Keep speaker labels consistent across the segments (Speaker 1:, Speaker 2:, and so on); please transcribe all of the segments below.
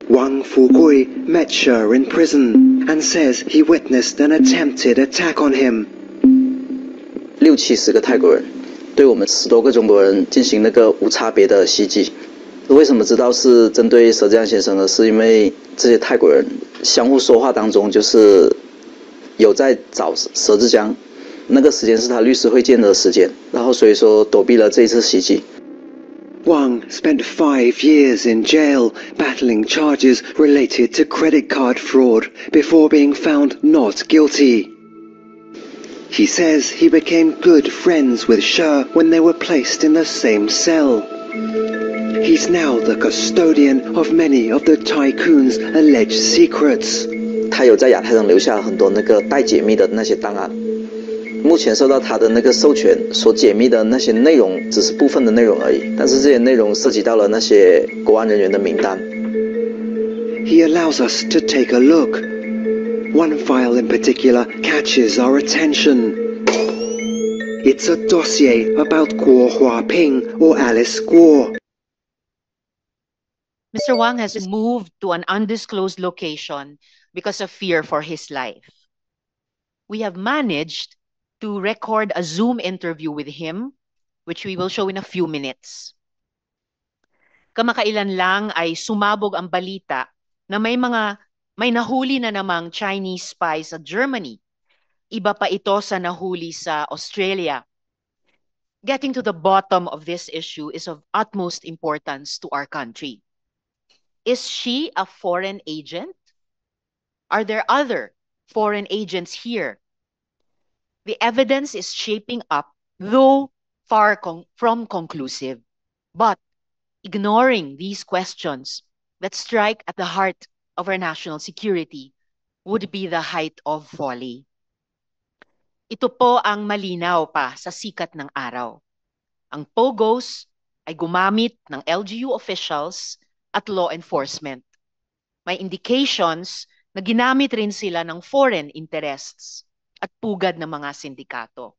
Speaker 1: Wang Fugui met She in prison and says he witnessed an attempted attack on him.
Speaker 2: 60-70个泰国人对我们10多个中国人进行那个无差别的袭击。为什么知道是针对佘志江先生呢？是因为这些泰国人相互说话当中就是有在找佘志江，那个时间是他律师会见的时间，然后所以说躲避了这一次袭击。
Speaker 1: Wang spent 5 years in jail battling charges related to credit card fraud before being found not guilty. He says he became good friends with She when they were placed in the same cell. He's now the custodian of many of the tycoon's alleged secrets.
Speaker 2: 他有在亚太上留下很多那个待解密的那些档案，目前受到他的那个授权所解密的那些内容只是部分的内容而已，但是这些内容涉及到了那些国安人员的名单。
Speaker 1: He allows us to take a look. One file in particular catches our attention. It's a dossier about Guo Huaping or Alice Guo.
Speaker 3: Mr. Wang has moved to an undisclosed location because of fear for his life. We have managed to record a Zoom interview with him, which we will show in a few minutes. Kamakailan lang ay sumabog ang balita na may nahuli na namang Chinese spies sa Germany. Iba pa ito sa nahuli sa Australia. Getting to the bottom of this issue is of utmost importance to our country. Is she a foreign agent? Are there other foreign agents here? The evidence is shaping up, though far from conclusive. But ignoring these questions that strike at the heart of our national security would be the height of folly. Ito po ang malinaw pa sa sikat ng araw. Ang POGOs ay gumamit ng LGU officials at law enforcement. May indications na ginamit rin sila ng foreign interests at pugad ng mga sindikato.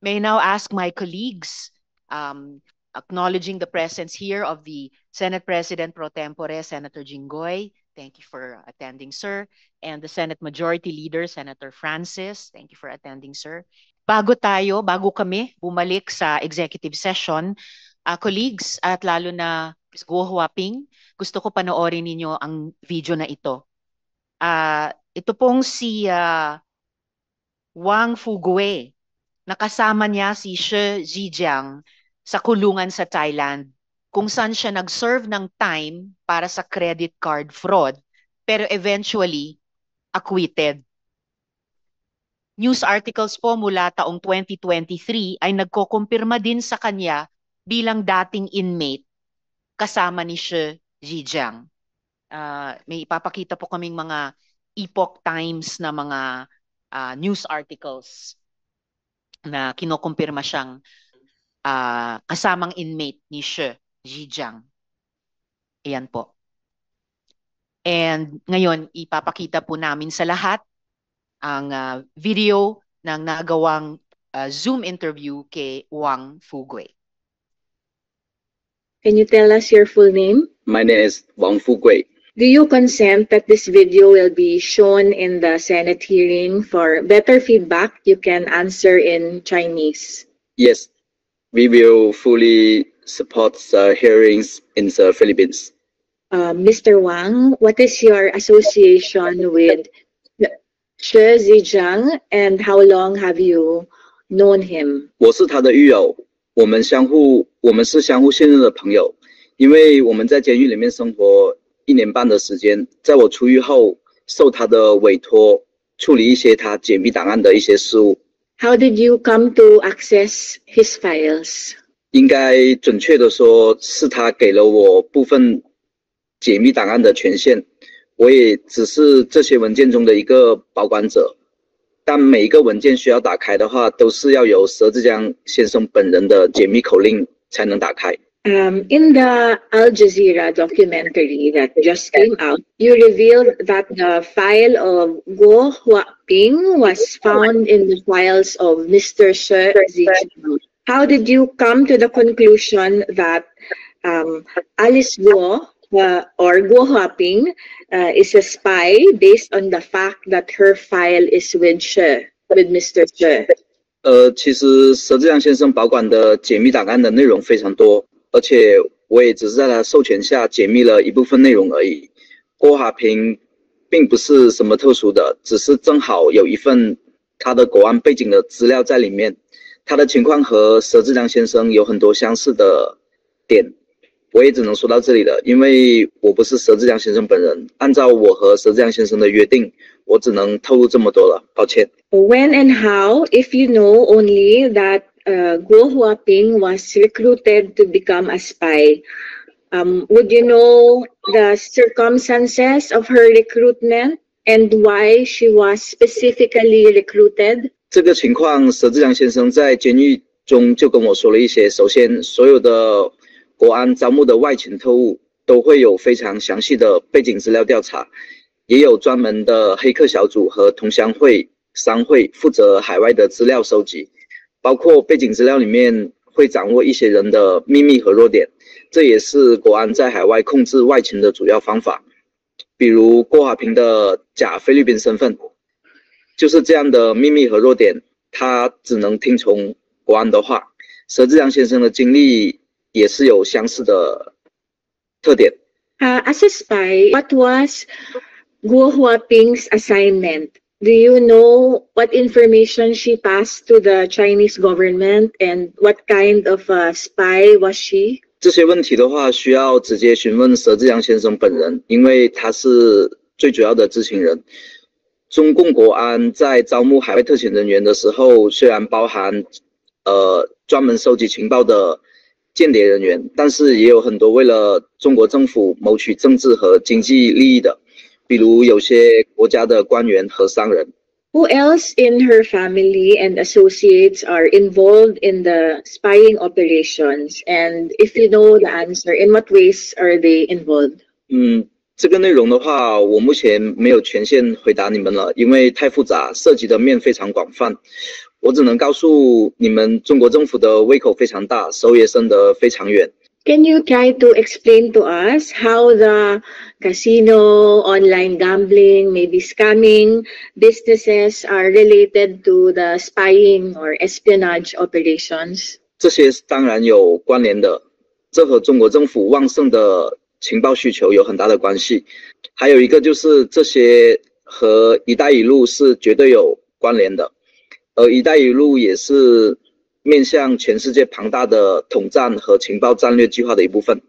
Speaker 3: May I now ask my colleagues, acknowledging the presence here of the Senate President Pro Tempore, Senator Jinggoy. Thank you for attending, sir. And the Senate Majority Leader, Senator Francis. Thank you for attending, sir. Bago kami bumalik sa executive session, colleagues at lalo na Ms. Guo Huaping, gusto ko panoorin ninyo ang video na ito. Ito pong si Wang Fugui. Nakasama niya si She Zhijiang sa kulungan sa Thailand kung saan siya nag-serve ng time para sa credit card fraud pero eventually acquitted. News articles po mula taong 2023 ay nagkokumpirma din sa kanya bilang dating inmate kasama ni She Zhijiang. May ipapakita po kaming mga Epoch Times na mga news articles na kinukumpirma siyang kasamang inmate ni She Zhijiang. Ayan po. And ngayon, ipapakita po namin sa lahat ang video ng nagawang Zoom interview kay Wang Fugui.
Speaker 4: Can you tell us your full name?
Speaker 2: My name is Wang Fugui.
Speaker 4: Do you consent that this video will be shown in the Senate hearing? For better feedback, you can answer in Chinese.
Speaker 2: Yes, we will fully support the hearings in the Philippines.
Speaker 4: Mr. Wang, what is your association with She Zhijiang and how long have you known him?
Speaker 2: 我是他的狱友，我们是相互信任的朋友，因为我们在监狱里面生活1年半的时间，在我出狱后，受他的委托处理一些他解密档案的一些事务。
Speaker 4: How did you come to access his files?
Speaker 2: 应该准确的说，是他给了我部分解密档案的权限，我也只是这些文件中的一个保管者。但每一个文件需要打开的话，都是要由佘志江先生本人的解密口令才能打开。
Speaker 4: In the Al Jazeera documentary that just came out, you revealed that the file of Guo Huaping was found in the files of Mr. She Zhijiang. How did you come to the conclusion that Alice Guo or Guo Huaping is a spy based on the fact that her file is with Mr. She.
Speaker 2: 其实佘志良先生保管的解密档案的内容非常多，而且我也只是在他授权下解密了一部分内容而已。郭华平并不是什么特殊的，只是正好有一份他的国安背景的资料在里面。他的情况和佘志良先生有很多相似的点，我也只能说到这里了，因为我不是佘志良先生本人。按照我和佘志良先生的约定，我只能透露这么多了，抱歉。
Speaker 4: When and how, if you know only that Guo Huaping was recruited to become a spy, would you know the circumstances of her recruitment and why she was specifically recruited?
Speaker 2: 这个情况，佘志良先生在监狱中就跟我说了一些。首先，所有的国安招募的外勤特务都会有非常详细的背景资料调查，也有专门的黑客小组和同乡会、商会负责海外的资料收集，包括背景资料里面会掌握一些人的秘密和弱点，这也是国安在海外控制外勤的主要方法。比如郭华平的假菲律宾身份，就是这样的秘密和弱点，他只能听从国安的话。佘志良先生的经历也是有相似的特点。
Speaker 4: As a spy, what was Guo Huaping's assignment? Do you know what information she passed to the Chinese government and what kind of a spy was she?
Speaker 2: 这些问题的话，需要直接询问佘志良先生本人，因为他是最主要的知情人。中共国安在招募海外特遣人员的时候，虽然包含专门收集情报的间谍人员，但是也有很多为了中国政府谋取政治和经济利益的，比如有些国家的官员和商人。
Speaker 4: Who else in her family and associates are involved in the spying operations? And if you know the answer, in what ways are they involved?
Speaker 2: 这个内容的话，我目前没有权限回答你们了，因为太复杂，涉及的面非常广泛。我只能告诉你们，中国政府的胃口非常大，手也伸得非常远。
Speaker 4: Can you try to explain to us how the casino, online gambling, maybe scamming businesses are related to the spying or espionage operations?
Speaker 2: 这些当然有关联的，这和中国政府旺盛的情报需求有很大的关系。还有一个就是这些和“一带一路”是绝对有关联的，而“一带一路”也是面向全世界庞大的统战和情报战略计划的一部分，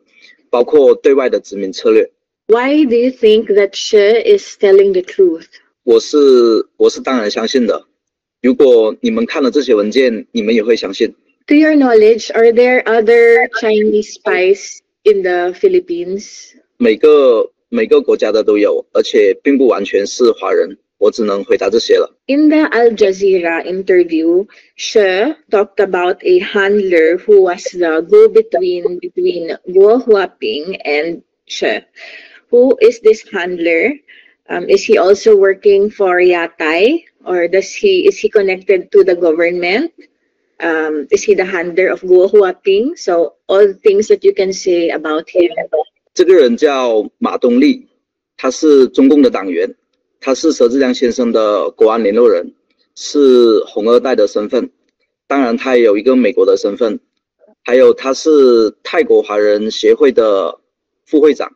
Speaker 2: 包括对外的殖民策略。
Speaker 4: Why do you think that She is telling the truth?
Speaker 2: 我是当然相信的。如果你们看了这些文件，你们也会相信。
Speaker 4: To your knowledge, are there other Chinese spies in the Philippines?
Speaker 2: 每个国家的都有，而且并不完全是华人。我只能回答这些了。
Speaker 4: In the Al Jazeera interview, She talked about a handler who was the go-between between Guo Huaping and She. Who is this handler? Is he also working for Yatai, or is he connected to the government? Is he the handler of Guo Huaping? So all things that you can say about him.
Speaker 2: 这个人叫马东立，他是中共的党员。他是佘志良先生的国安联络人，是红二代的身份，当然他也有一个美国的身份，还有他是泰国华人协会的副会长。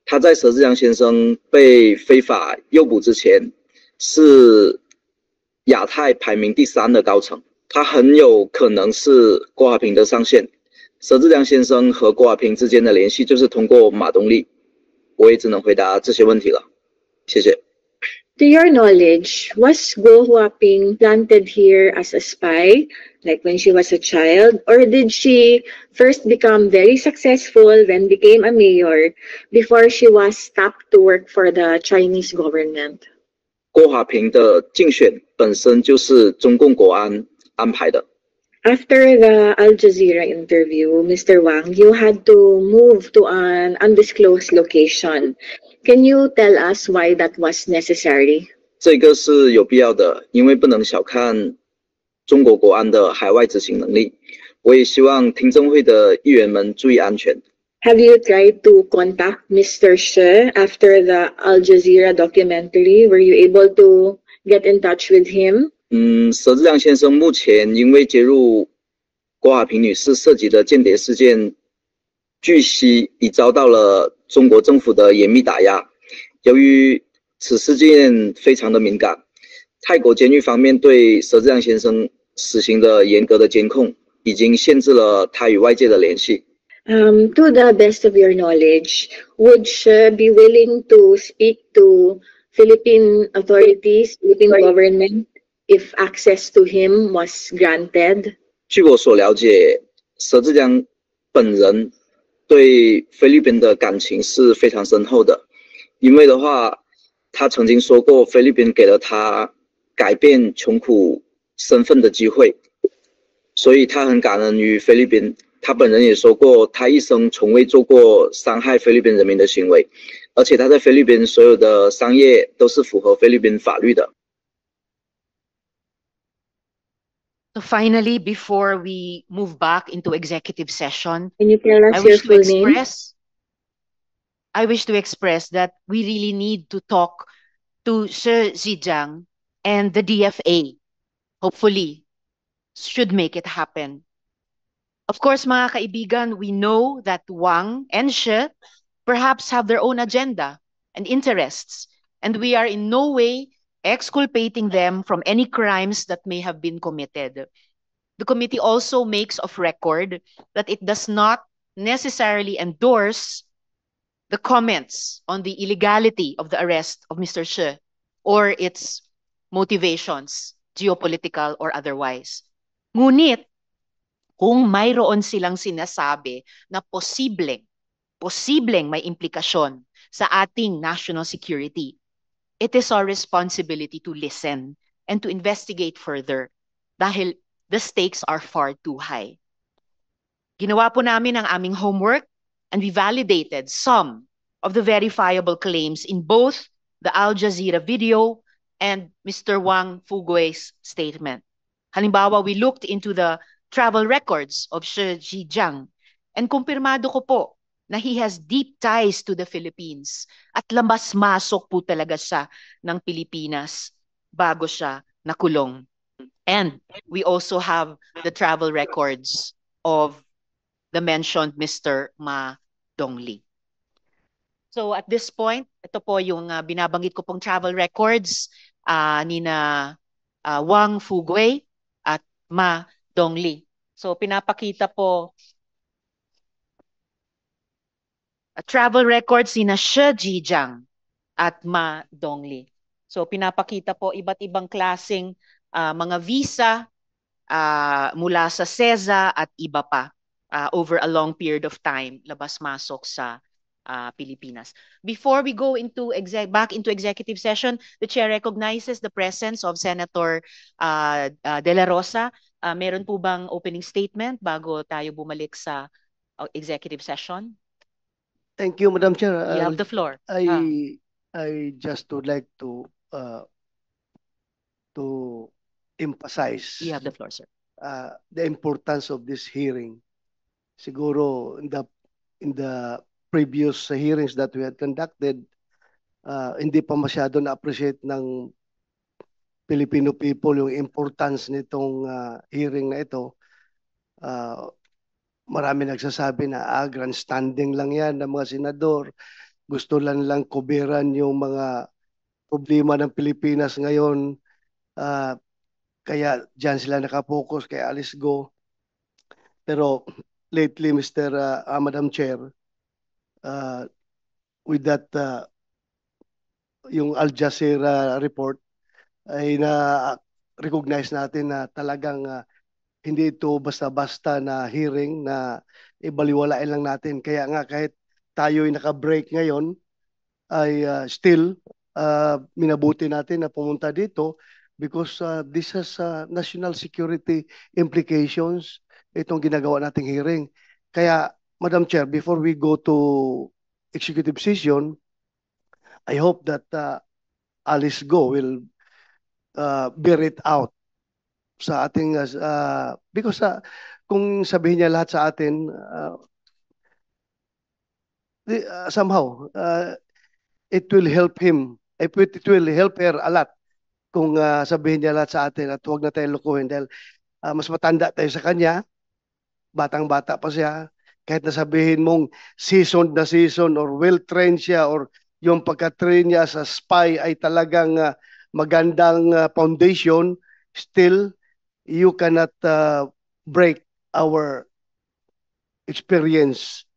Speaker 2: 他在佘志良先生被非法诱捕之前，是亚太排名第3的高层，他很有可能是郭华平的上线。佘志良先生和郭华平之间的联系就是通过马东立。我也只能回答这些问题了，谢谢。
Speaker 4: To your knowledge, was Guo Huaping planted here as a spy, like when she was a child, or did she first become very successful, then became a mayor, before she was stopped to work for the Chinese government?
Speaker 2: 郭华平的竞选本身就是中共国安安排的。
Speaker 4: After the Al Jazeera interview, Mr. Wang, you had to move to an undisclosed location. Can you tell us why that was necessary?
Speaker 2: 这个是有必要的，因为不能小看中国国安的海外执行能力。我也希望听证会的议员们注意安全。
Speaker 4: Have you tried to contact Mr. She after the Al Jazeera documentary? Were you able to get in touch with him?
Speaker 2: 佘志亮先生目前因为揭露郭华平女士涉及的间谍事件，据悉已遭到了中国政府的严密打压。由于此事件非常的敏感，泰国监狱方面对佘志亮先生实行的严格的监控，已经限制了他与外界的联系。
Speaker 4: To the best of your knowledge, would she be willing to speak to Philippine authorities, Philippine government, if access to him was granted?
Speaker 2: 据我所了解，佘志亮本人对菲律宾的感情是非常深厚的，因为的话，他曾经说过，菲律宾给了他改变穷苦身份的机会，所以他很感恩于菲律宾。他本人也说过，他一生从未做过伤害菲律宾人民的行为，而且他在菲律宾所有的商业都是符合菲律宾法律的。
Speaker 3: So finally, before we move back into executive session,
Speaker 4: Can you tell us
Speaker 3: I
Speaker 4: your
Speaker 3: wish to
Speaker 4: full name?
Speaker 3: express that we really need to talk to Sir Zhejiang and the DFA. Hopefully, should make it happen. Of course, mga kaibigan, we know that Wang and She perhaps have their own agenda and interests, and we are in no way exculpating them from any crimes that may have been committed. The committee also makes of record that it does not necessarily endorse the comments on the illegality of the arrest of Mr. She or its motivations, geopolitical or otherwise. Ngunit, kung mayroon silang sinasabi na posibleng may implikasyon sa ating national security, it is our responsibility to listen and to investigate further dahil the stakes are far too high. Ginawa po namin ang aming homework and we validated some of the verifiable claims in both the Al Jazeera video and Mr. Wang Fugue's statement. Halimbawa, we looked into the travel records of Shi Zhejiang and kumpirmado ko po na he has deep ties to the Philippines at labas-masok po talaga siya ng Pilipinas bago siya nakulong. And we also have the travel records of the mentioned Mr. Ma Dongli. So at this point, ito po yung binabanggit ko pong travel records ni na Wang Fugue at Ma Dongli. So pinapakita po travel records ni na Shi Zhejiang at Ma Dongli. So pinapakita po iba't ibang klaseng mga visa mula sa SEZA at iba pa over a long period of time labas-masok sa Pilipinas. Before we go into back into executive session, the chair recognizes the presence of Senator De La Rosa. Meron po bang opening statement bago tayo bumalik sa executive session?
Speaker 5: Thank you, Madam Chair.
Speaker 3: You have the floor.
Speaker 5: I just would like to emphasize
Speaker 3: You have the floor, sir.
Speaker 5: the importance of this hearing. Siguro in the previous hearings that we had conducted, hindi pa masyado na-appreciate ng Filipino people yung importance nitong hearing na ito. Marami nagsasabi na grandstanding lang yan ng mga senador. Gusto lang kuberan yung mga problema ng Pilipinas ngayon. Kaya dyan sila nakapokus kay Alice Go. Pero lately, Madam Chair, with that yung Al Jazeera report ay na-recognize natin na talagang hindi ito basta-basta na hearing na ibaliwalain lang natin. Kaya nga kahit tayo ay naka-break ngayon ay still minabuti natin na pumunta dito because this has national security implications itong ginagawa nating hearing. Kaya Madam Chair, before we go to executive session, I hope that Alice Go will bear it out sa ating because kung sabihin niya lahat sa atin somehow it will help him. It will help her a lot kung sabihin niya lahat sa atin at huwag na tayo lukuhin dahil mas matanda tayo sa kanya, batang-bata pa siya, kahit na sabihin mong seasoned na season or well-trained siya or yung pagka-train niya sa spy ay talagang magandang foundation, still you cannot break our experience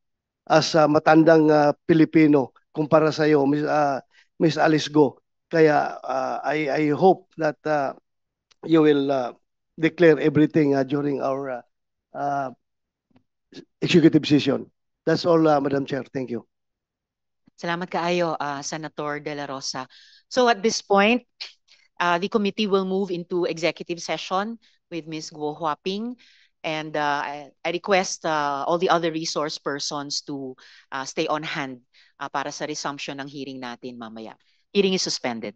Speaker 5: as matandang Pilipino kumpara sa iyo, Miss Alice Go. Kaya I hope that you will declare everything during our executive session. That's all, Madam Chair. Thank you.
Speaker 3: Salamat kaayo, Senator De La Rosa. So at this point, the committee will move into executive session with Ms. Guo Huaping. And I request all the other resource persons to stay on hand para sa resumption ng hearing natin mamaya. Hearing is suspended.